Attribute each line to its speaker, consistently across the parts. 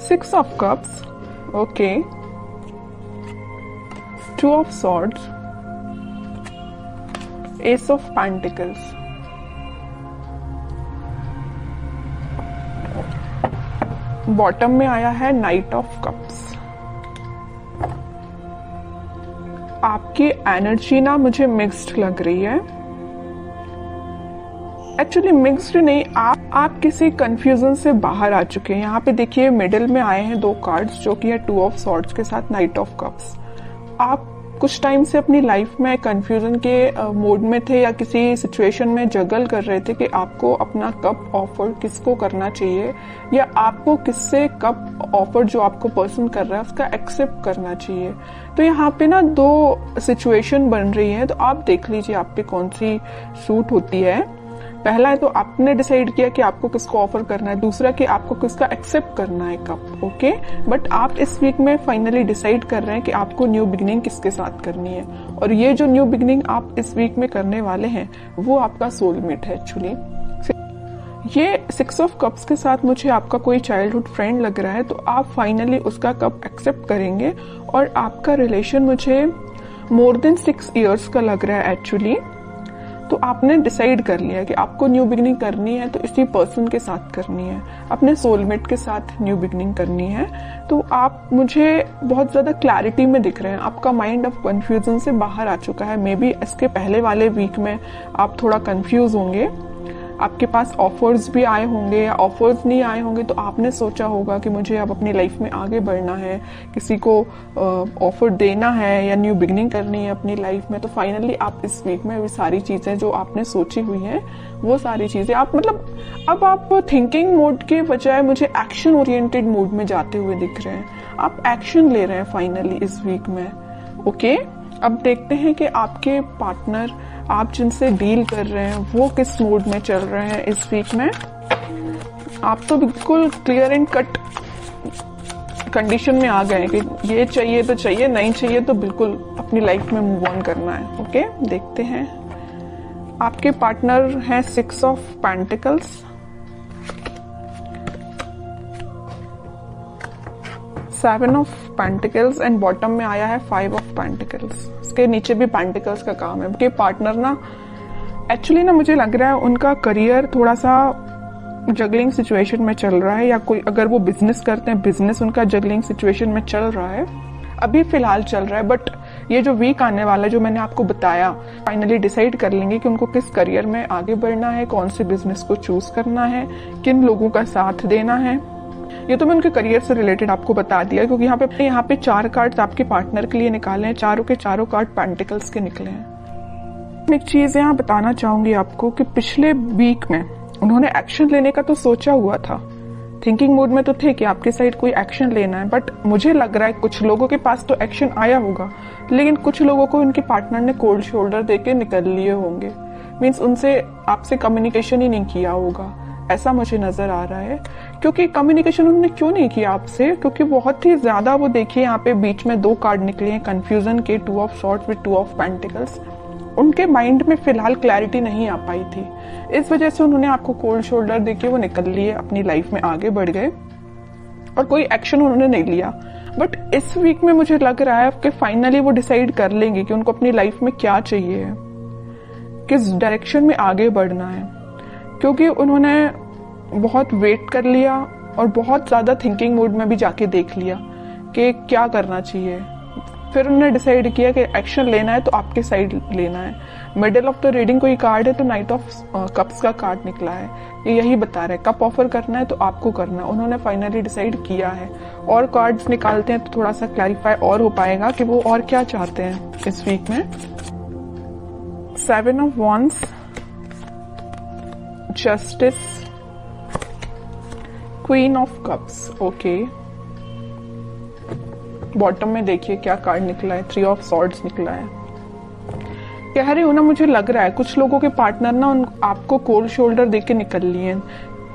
Speaker 1: 6 of cups, okay, 2 of swords, ace of pentacles, bottom में आया है नाइट ऑफ कप्स। आपकी एनर्जी ना मुझे मिक्स्ड लग रही है, एक्चुअली मिक्स्ड नहीं, आप किसी कंफ्यूजन से बाहर आ चुके हैं। यहाँ पे देखिए मिडिल में आए हैं 2 कार्ड्स जो कि है 2 ऑफ सॉर्ड्स के साथ नाइट ऑफ कप्स। आप कुछ टाइम से अपनी लाइफ में कंफ्यूजन के मोड में थे या किसी सिचुएशन में जगल कर रहे थे कि आपको अपना कप ऑफर किसको करना चाहिए या आपको किससे कप ऑफर जो आपको पर्सन कर रहा है उसका एक्सेप्ट करना चाहिए। तो यहाँ पे ना 2 सिचुएशन बन रही है, तो आप देख लीजिए आप पे कौन सी सूट होती है। पहला है तो आपने डिसाइड किया कि आपको किसको ऑफर करना है, दूसरा कि आपको किसका एक्सेप्ट करना है कप, ओके। बट आप इस वीक में फाइनली डिसाइड कर रहे हैं कि आपको न्यू बिगिनिंग किसके साथ करनी है, और ये जो न्यू बिगिनिंग आप इस वीक में करने वाले हैं वो आपका सोलमेट है। एक्चुअली ये 6 ऑफ कप्स के साथ मुझे आपका कोई चाइल्डहुड फ्रेंड लग रहा है, तो आप फाइनली उसका कप एक्सेप्ट करेंगे और आपका रिलेशन मुझे मोर देन 6 इयर्स का लग रहा है एक्चुअली। तो आपने डिसाइड कर लिया कि आपको न्यू बिगिनिंग करनी है तो इसी पर्सन के साथ करनी है, अपने सोलमेट के साथ न्यू बिगिनिंग करनी है। तो आप मुझे बहुत ज्यादा क्लैरिटी में दिख रहे हैं, आपका माइंड अब कंफ्यूजन से बाहर आ चुका है। मे बी इसके पहले वाले वीक में आप थोड़ा कंफ्यूज होंगे, आपके पास ऑफर्स भी आए होंगे या ऑफर्स नहीं आए होंगे, तो आपने सोचा होगा कि मुझे अब अपनी लाइफ में आगे बढ़ना है, किसी को ऑफर देना है या न्यू बिगिनिंग करनी है अपनी लाइफ में। तो फाइनली आप इस वीक में वो सारी चीजें जो आपने सोची हुई हैं वो सारी चीजें आप मतलब अब आप थिंकिंग मोड के बजाय मुझे एक्शन ओरिएंटेड मोड में जाते हुए दिख रहे हैं। आप एक्शन ले रहे हैं फाइनली इस वीक में, ओके। अब देखते हैं कि आपके पार्टनर आप जिनसे डील कर रहे हैं वो किस मूड में चल रहे हैं इस वीक में। आप तो बिल्कुल क्लियर एंड कट कंडीशन में आ गए कि ये चाहिए तो चाहिए, नहीं चाहिए तो बिल्कुल अपनी लाइफ में मूव ऑन करना है, ओके। देखते हैं आपके पार्टनर हैं 6 of pentacles, 7 of pentacles and bottom में आया है 5 ऑफ पेंटिकल्स। इसके नीचे भी पेंटिकल्स का काम है। उनके पार्टनर ना एक्चुअली ना मुझे लग रहा है उनका करियर थोड़ा सा जगलिंग सिचुएशन में चल रहा है, या कोई अगर वो बिजनेस करते हैं बिजनेस उनका जगलिंग सिचुएशन में चल रहा है, अभी फिलहाल चल रहा है। बट ये जो वीक आने वाला है जो मैंने आपको बताया, फाइनली डिसाइड कर लेंगे कि उनको किस करियर में आगे बढ़ना है, कौन से बिजनेस को चूज करना है, किन लोगों का साथ देना है। ये तो मैं उनके करियर से रिलेटेड आपको बता दिया, क्योंकि यहाँ पे 4 कार्ड्स आपके पार्टनर के लिए निकाले हैं, चारों के चारों कार्ड पेंटिकल्स के निकले हैं। एक चीज यहाँ बताना चाहूंगी आपको कि पिछले वीक में उन्होंने एक्शन लेने का तो सोचा हुआ था, थिंकिंग मोड में तो थे कि आपके साइड कोई एक्शन लेना है, बट मुझे लग रहा है कुछ लोगों के पास तो एक्शन आया होगा, लेकिन कुछ लोगों को उनके पार्टनर ने कोल्ड शोल्डर देके निकल लिए होंगे। मीन्स उनसे आपसे कम्युनिकेशन ही नहीं किया होगा, ऐसा मुझे नजर आ रहा है। क्योंकि कम्युनिकेशन उन्होंने क्यों नहीं किया आपसे, क्योंकि बहुत ही ज्यादा वो देखिए यहाँ पे बीच में 2 कार्ड निकले हैं कंफ्यूजन के, 2 of swords with 2 of pentacles. उनके माइंड में फिलहाल क्लैरिटी नहीं आ पाई थी, इस वजह से उन्होंने आपको कोल्ड शोल्डर देके वो निकल लिए, अपनी लाइफ में आगे बढ़ गए और कोई एक्शन उन्होंने नहीं लिया। बट इस वीक में मुझे लग रहा है कि फाइनली वो डिसाइड कर लेंगे कि उनको अपनी लाइफ में क्या चाहिए है, किस डायरेक्शन में आगे बढ़ना है, क्योंकि उन्होंने बहुत वेट कर लिया और बहुत ज्यादा थिंकिंग मोड में भी जाके देख लिया कि क्या करना चाहिए। फिर उन्होंने डिसाइड किया कि एक्शन लेना है तो आपके साइड लेना है। मिडिल ऑफ द रीडिंग कोई कार्ड है तो नाइट ऑफ कप्स का कार्ड निकला है, ये यही बता रहे हैं कप ऑफर करना है तो आपको करना है। उन्होंने फाइनली डिसाइड किया है, और कार्ड्स निकालते हैं तो थोड़ा सा क्लैरिफाई और हो पाएगा कि वो और क्या चाहते हैं इस वीक में। 7 of wands, justice, queen of cups, okay. Bottom में देखिए क्या कार्ड निकला है, 3 ऑफ सॉर्ड्स निकला है। कह रही हूं ना, मुझे लग रहा है कुछ लोगों के पार्टनर ना आपको कोल्ड शोल्डर देके निकल लिए हैं,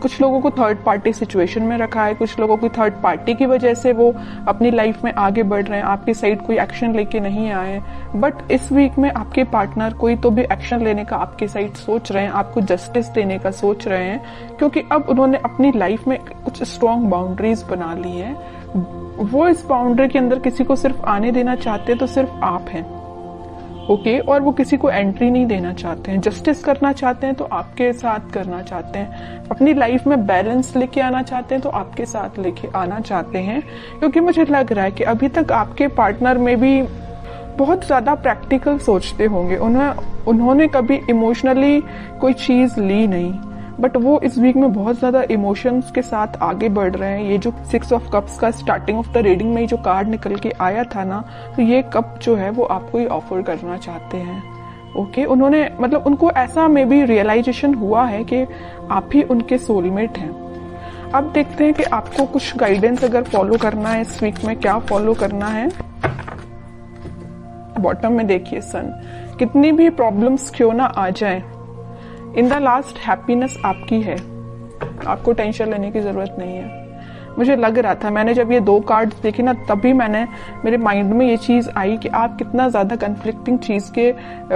Speaker 1: कुछ लोगों को थर्ड पार्टी सिचुएशन में रखा है, कुछ लोगों की थर्ड पार्टी की वजह से वो अपनी लाइफ में आगे बढ़ रहे हैं, आपकी साइड कोई एक्शन लेके नहीं आए। बट इस वीक में आपके पार्टनर कोई तो भी एक्शन लेने का आपकी साइड सोच रहे हैं, आपको जस्टिस देने का सोच रहे हैं, क्योंकि अब उन्होंने अपनी लाइफ में कुछ स्ट्रॉन्ग बाउंड्रीज बना ली हैं। वो इस बाउंड्री के अंदर किसी को सिर्फ आने देना चाहते हैं तो सिर्फ आप हैं, ओके। और वो किसी को एंट्री नहीं देना चाहते हैं। जस्टिस करना चाहते हैं तो आपके साथ करना चाहते हैं। अपनी लाइफ में बैलेंस लेके आना चाहते हैं तो आपके साथ लेके आना चाहते हैं, क्योंकि मुझे लग रहा है कि अभी तक आपके पार्टनर में भी बहुत ज्यादा प्रैक्टिकल सोचते होंगे। उन्होंने कभी इमोशनली कोई चीज ली नहीं, बट वो इस वीक में बहुत ज्यादा इमोशंस के साथ आगे बढ़ रहे हैं। ये जो 6 ऑफ कप्स का स्टार्टिंग ऑफ द रीडिंग में जो कार्ड निकल के आया था ना, तो ये कप जो है वो आपको ही ऑफर करना चाहते हैं, ओके। उन्होंने मतलब उनको ऐसा में भी रियलाइजेशन हुआ है कि आप ही उनके सोलमेट हैं। अब देखते हैं कि आपको कुछ गाइडेंस अगर फॉलो करना है इस वीक में, क्या फॉलो करना है। बॉटम में देखिए सन, कितनी भी प्रॉब्लम्स क्यों ना आ जाए, इन द लास्ट हैप्पीनेस आपकी है, आपको टेंशन लेने की जरूरत नहीं है। मुझे लग रहा था, मैंने जब ये 2 कार्ड देखे ना, तभी मेरे माइंड में ये चीज आई कि आप कितना ज्यादा कन्फ्लिक्टिंग चीज के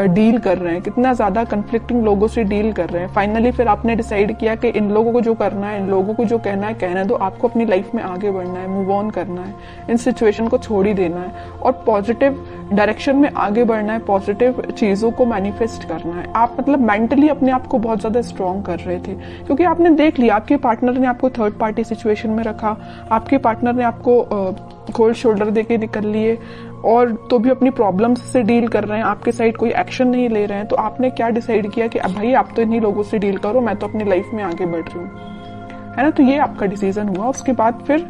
Speaker 1: डील कर रहे हैं, कितना ज्यादा कन्फ्लिक्टिंग लोगों से डील कर रहे हैं। फाइनली फिर आपने डिसाइड किया कि इन लोगों को जो करना है, इन लोगों को जो कहना है कहना है, तो आपको अपनी लाइफ में आगे बढ़ना है, मूव ऑन करना है, इन सिचुएशन को छोड़ ही देना है और पॉजिटिव डायरेक्शन में आगे बढ़ना है, पॉजिटिव चीजों को मैनिफेस्ट करना है। आप मतलब मेंटली अपने आप को बहुत ज्यादा स्ट्रॉन्ग कर रहे थे, क्योंकि आपने देख लिया आपके पार्टनर ने आपको थर्ड पार्टी सिचुएशन में रखा, आपके पार्टनर ने आपको कोल्ड शोल्डर देके निकल लिए, और तो भी अपनी प्रॉब्लम्स से डील कर रहे हैं, आपके साइड कोई एक्शन नहीं ले रहे हैं। तो आपने क्या डिसाइड किया कि अब भाई आप तो इन्हीं लोगों से डील करो, मैं तो अपनी लाइफ में आगे बढ़ रही हूँ, है ना। तो ये आपका डिसीजन हुआ। उसके बाद फिर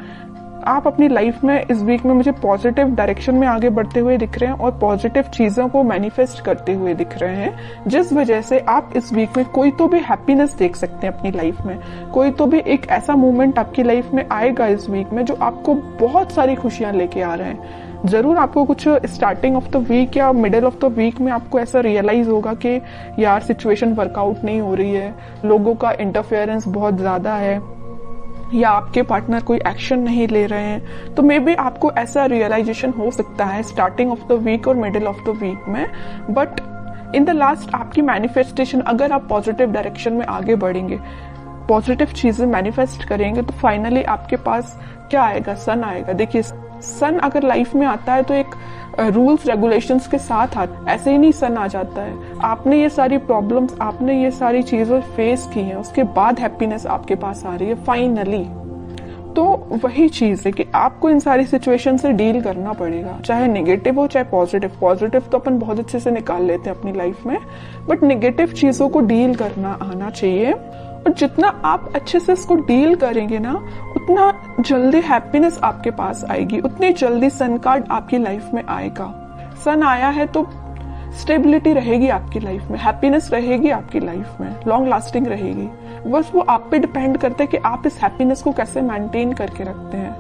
Speaker 1: आप अपनी लाइफ में इस वीक में मुझे पॉजिटिव डायरेक्शन में आगे बढ़ते हुए दिख रहे हैं और पॉजिटिव चीजों को मैनिफेस्ट करते हुए दिख रहे हैं, जिस वजह से आप इस वीक में कोई तो भी हैप्पीनेस देख सकते हैं अपनी लाइफ में। कोई तो भी एक ऐसा मोमेंट आपकी लाइफ में आएगा इस वीक में जो आपको बहुत सारी खुशियां लेके आ रहे हैं। जरूर आपको कुछ स्टार्टिंग ऑफ द वीक या मिडिल ऑफ द वीक में आपको ऐसा रियलाइज होगा कि यार सिचुएशन वर्कआउट नहीं हो रही है, लोगों का इंटरफेरेंस बहुत ज्यादा है, या आपके पार्टनर कोई एक्शन नहीं ले रहे हैं। तो मे बी आपको ऐसा रियलाइजेशन हो सकता है स्टार्टिंग ऑफ द वीक और मिडिल ऑफ द वीक में, बट इन द लास्ट आपकी मैनिफेस्टेशन, अगर आप पॉजिटिव डायरेक्शन में आगे बढ़ेंगे, पॉजिटिव चीजें मैनिफेस्ट करेंगे, तो फाइनली आपके पास क्या आएगा, सन आएगा। देखिए सन अगर लाइफ में आता है तो एक रूल्स रेगुलेशंस के साथ आता, ऐसे ही नहीं सन आ जाता है। आपने ये सारी प्रॉब्लम्स, आपने ये सारी चीजें फेस की हैं, उसके बाद हैप्पीनेस आपके पास आ रही है फाइनली। तो वही चीज है कि आपको इन सारी सिचुएशन से डील करना पड़ेगा, चाहे नेगेटिव हो चाहे पॉजिटिव। पॉजिटिव तो अपन बहुत अच्छे से निकाल लेते हैं अपनी लाइफ में, बट नेगेटिव चीजों को डील करना आना चाहिए। और जितना आप अच्छे से इसको डील करेंगे ना, उतना जल्दी हैप्पीनेस आपके पास आएगी, उतनी जल्दी सन कार्ड आपकी लाइफ में आएगा। सन आया है तो स्टेबिलिटी रहेगी आपकी लाइफ में, हैप्पीनेस रहेगी आपकी लाइफ में, लॉन्ग लास्टिंग रहेगी। बस वो आप पे डिपेंड करता है कि आप इस हैप्पीनेस को कैसे मेंटेन करके रखते हैं।